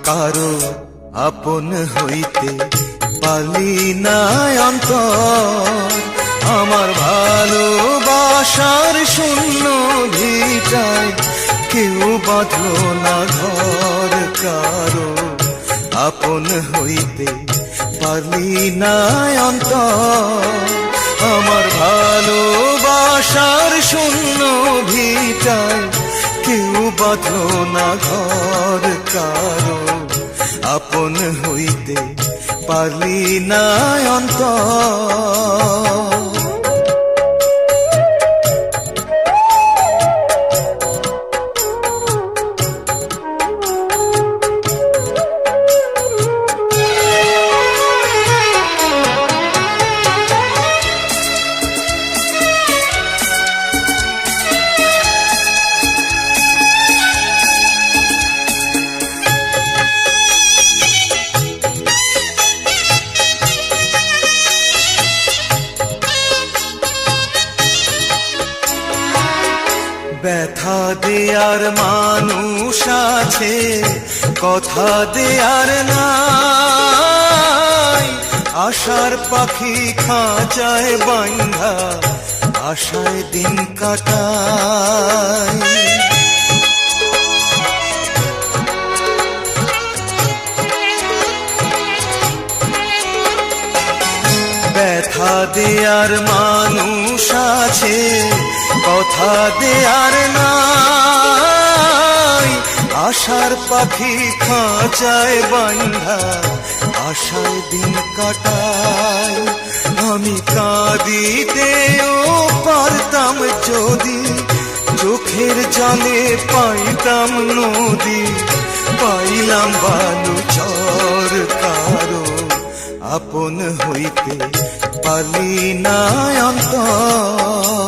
কারো আপন হইতে পালি না অন্তর। আমার ভালোবাসার শূন্য ভিটায় কেউ বাঁধলো না ঘর, কারো আপন হইতে পালি না অন্তর। আমার ভালোবাসার শূন্য ভিটায় কেউ বাঁধলো না ঘর, কারো আপন হইতে পারলি না অন্তর। ব্যথা দেয়ার মানুষ আছে, কথা দেয়ার নাই। আশার পাখি খাঁচায় বাঁধা আশায় দিন কাটায়। ব্যথা দেয়ার মানুষ আছে, কথা দেয়ার নাই। আশার পাখি খাঁচায় বাঁধা আশায় দিন কাটায়। আমি কাঁদিতেও পারতাম যদি, চোখের জলে পাইতাম নদী। পাইলাম বালু চর, কারো আপন হইতে পারলি না অন্তর।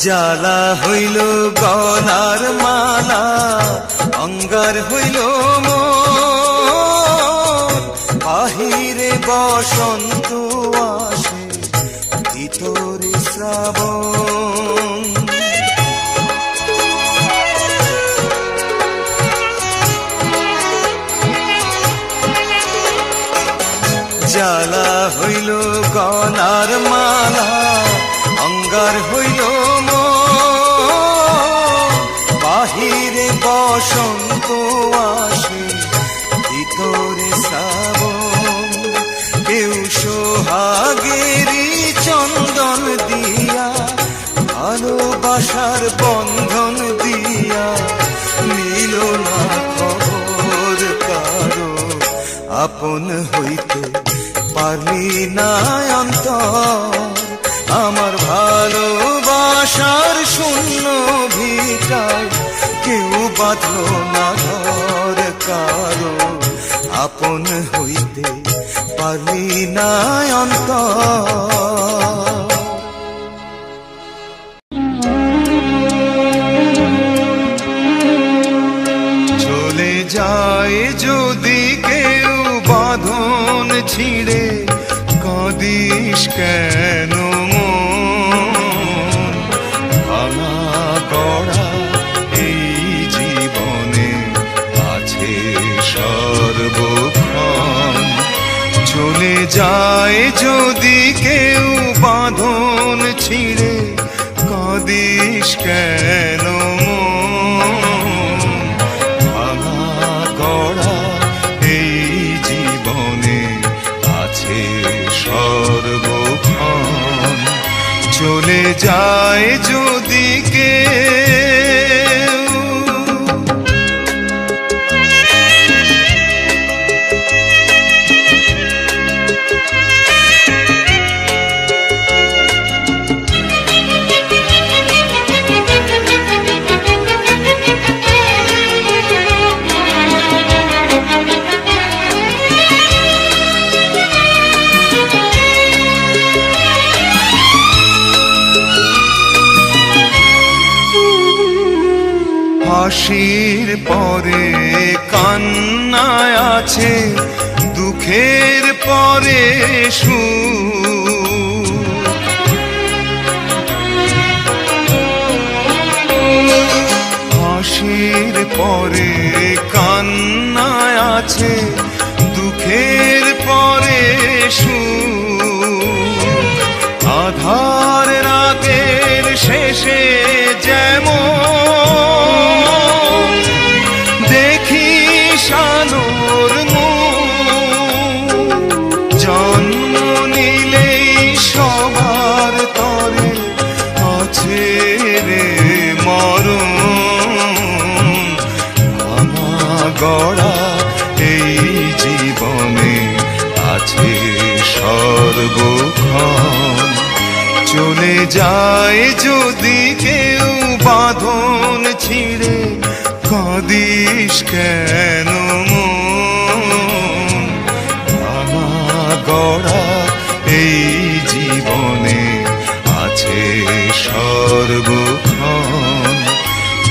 জ্বালা হইল গলার মালা, অঙ্গার হইল মন। বাহিরে বসন্ত আসে, ভিতরে শ্রাবণ। জ্বালা হইল গলার মালা, অঙ্গার হইল বাহিরে বসন্ত আসে, ভিতরে শ্রাবণ। কেউ সোহাগেরি চন্দন দিয়া, ভালোবাসার বন্ধন দিয়া নিল না খবর, কারো আপন হইতে পারলি না অন্তর। আমার ভালোবাসার শূন্য ভিটায় কেউ বাঁধলো না ঘর, কারো আপন হইতে পারলি না অন্তর। চলে যায় যদি কেউ বাঁধন ছিঁড়ে, কাঁদিস কেন মন? ভাঙা গড়া এই জীবনে আছে সর্বক্ষণ। চলে যায় যদি কেউ বাঁধন ছিঁড়ে, কাঁদিস কেন মন? ভাঙা গড়া এই জীবনে আছে সর্বক্ষণ। চলে যায় যদি কেউ, হাসির পরে কান্নায় আছে, দুঃখের পরে সুখ। হাসির পরে কান্নায় আছে, দুঃখের পরে সুখ। আধার রাতের শেষে যেমন দেখি আলোর মুখ, জন্ম নিলেই সবার তরে আছে রে মরণ। ভাঙা গড়া এই জীবনে আছে সর্বক্ষণ। চলে যায় যদি কেউ বাঁধন ছিঁড়ে, কাঁদিস কেন মন? ভাঙা গড়া এই জীবনে আছে সর্বক্ষণ।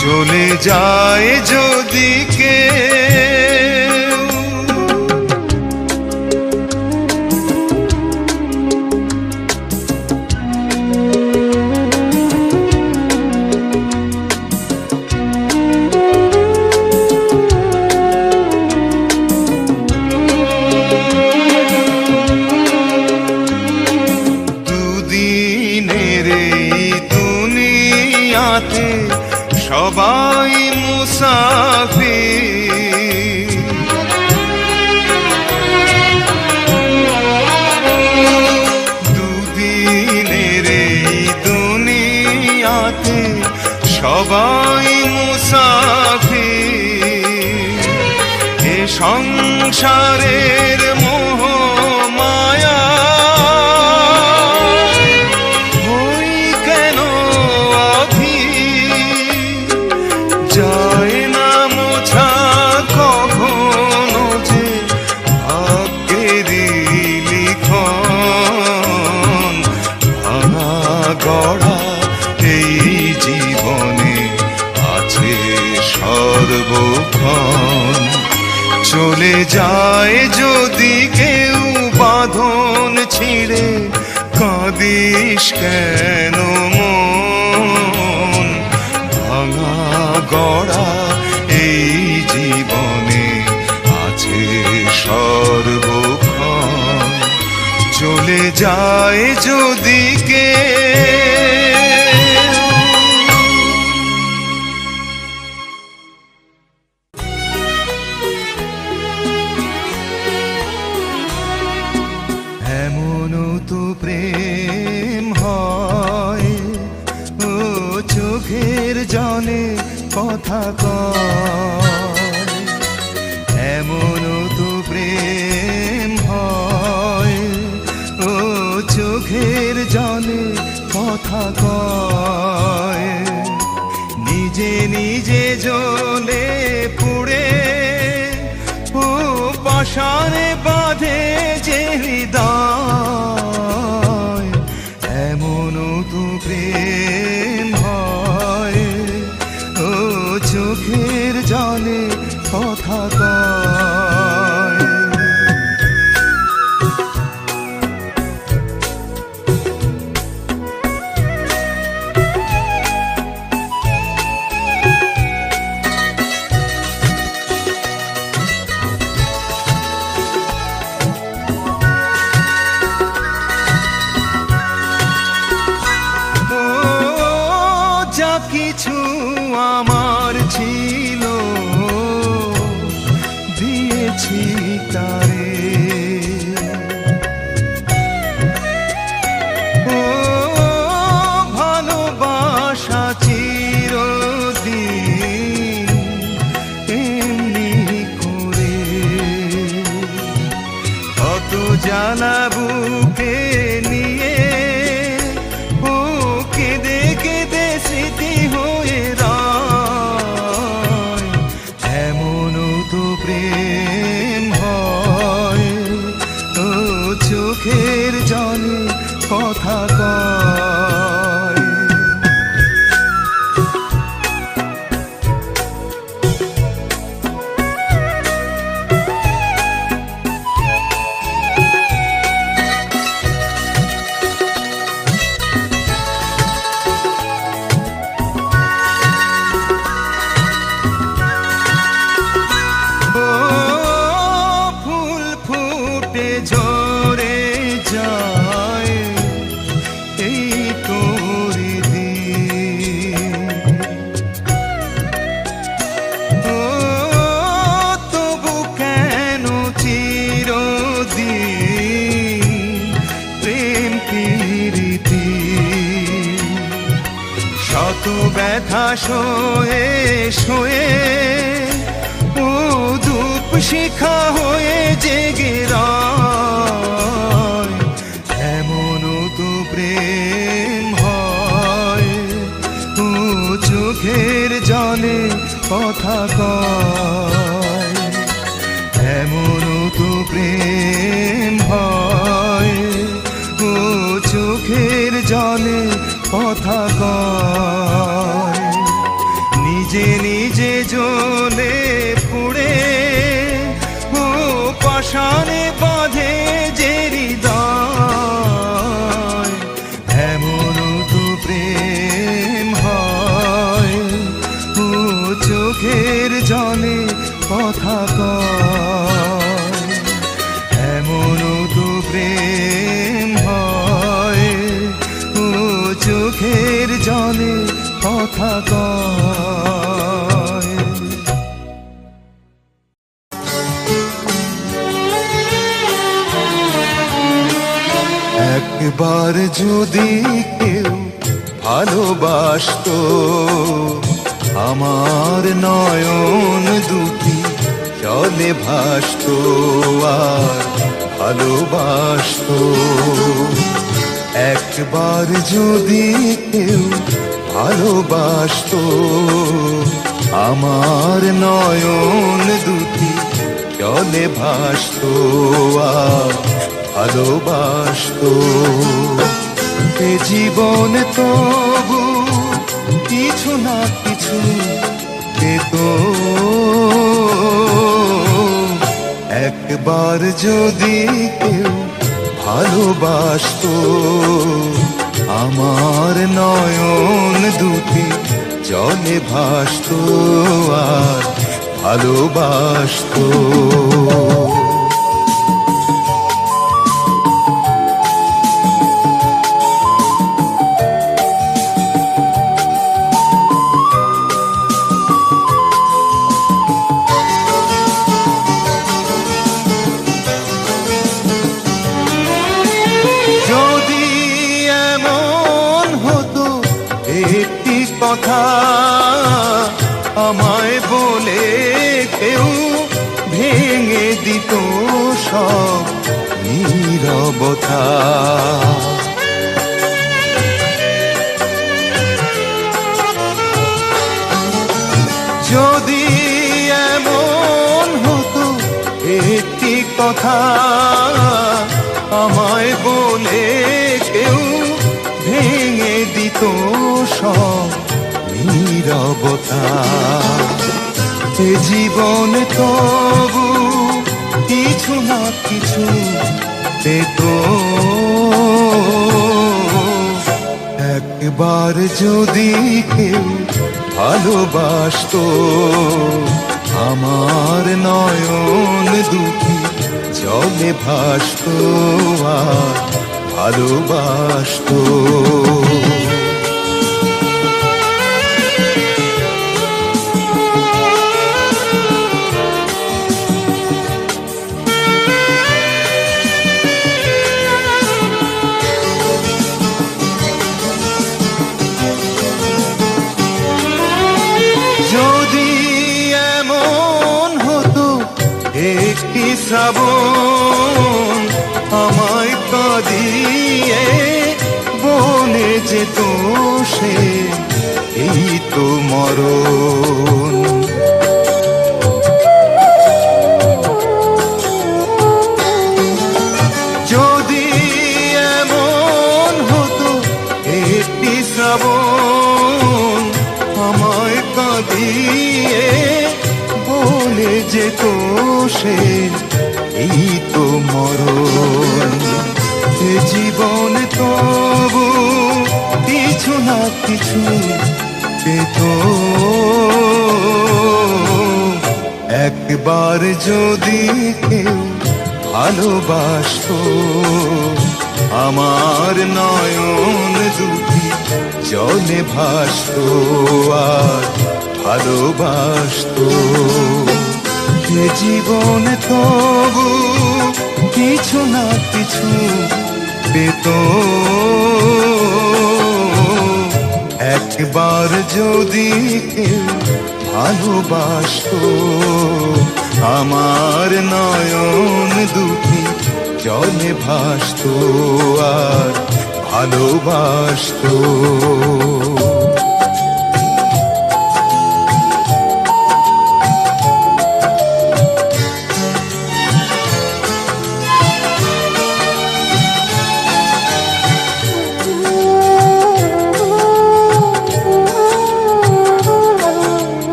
চলে যায় যদি কেউ। সবাই মুসাফির, দুদিনের এই দুনিয়াতে সবাই মুসাফির। এ সংসারের মোহ মায়া হই কেন যায় না মোছা কখনো যে ভাগ্যেরই লিখন। ভাঙা গড়া এই জীবনে আছে সর্বক্ষণ। চলে যায় যদি কেউ বাঁধন ছিঁড়ে, কাঁদিস কেন মন? ভাঙা গড়া এই জীবনে আছে সর্বক্ষণ। চলে যায় যদি কেউ। এমনও তো প্রেম হয়, ও চোখের জলে কথা কয়। এমনও তো প্রেম হয়, ও চোখের জলে কথা কয়। নিজে নিজে জ্বলে পুড়ে ও পাশানে বাঁধে যে হৃদয়। এমনও তো প্রেম হয়, ও চোখের জলে কথা কয়। কিছু আমার ছিল দিয়েছি তারে, ও ভালোবাসা চিরদিন এমনি করে। কত জ্বালা বুকে নিয়ে ও কেঁদে কেঁদে স্মৃতি হয়ে রয়। এমনও তো প্রেম হয়, ও চোখের জলে কথা কয়। কত ব্যথা সয়ে সয়ে ও ধূপ শিখা হয়ে জেগে রয়। এমন তো প্রেম হয় ও চোখের জলে কথা কয়। এমন তো প্রেম হয় ও চোখের জলে কথা কয়। নিজে নিজে জ্বলে পুড়ে ও পাষাণে বাঁধে যে হৃদয়। এমন তো প্রেম হয় ও চোখের জলে কথা কয়। এমন তো প্রেম হয় ও চোখের জলে কথা কয়। একবার যদি কেউ ভালোবাসতো আমার নয়ন দুটি জলে ভাসতো আর ভালোবাসতো। একবার যদি কেউ ভালোবাসতো আমার নয়ন দুটি জলে ভাসতো আর ভালোবাসতো। এ জীবন তবু কিছু না কিছু পেত। একবার যদি কেউ ভালোবাসতো আমার নয়ন দুটি জলে ভাসতো আর ভালোবাসতো। কথা আমায় বলে কেউ ভেঙে দিত সব নীরবতা। যদি এমন হতো একটি কথা আমায় বলে কেউ ভেঙে দিত সব নীরবতা। এ জীবনে তবু কিছু না কিছু পেত। একবার যদি কেউ ভালোবাসতো আমার নয়ন দুটি জলে ভাসতো আর ভালোবাসতো। যদি এমন হতো একটি শ্রাবণ আমায় কাঁদিয়ে বলে যেত সে এই তো মরণ। যদি এমন হতো একটি শ্রাবণ আমায় কাঁদিয়ে বলে যেত সে এই তো মরণ। এ জীবন তবু কিছু না কিছু পেত। একবার যদি কেউ ভালোবাসতো আমার নয়ন দুটি জলে ভাসতো আর ভালোবাসতো। এ জীবন তবু কিছু না কিছু পেত। একবার যদি কেউ ভালোবাসতো, আমার নয়ন দুটি জলে ভাসতো আর ভালোবাসতো।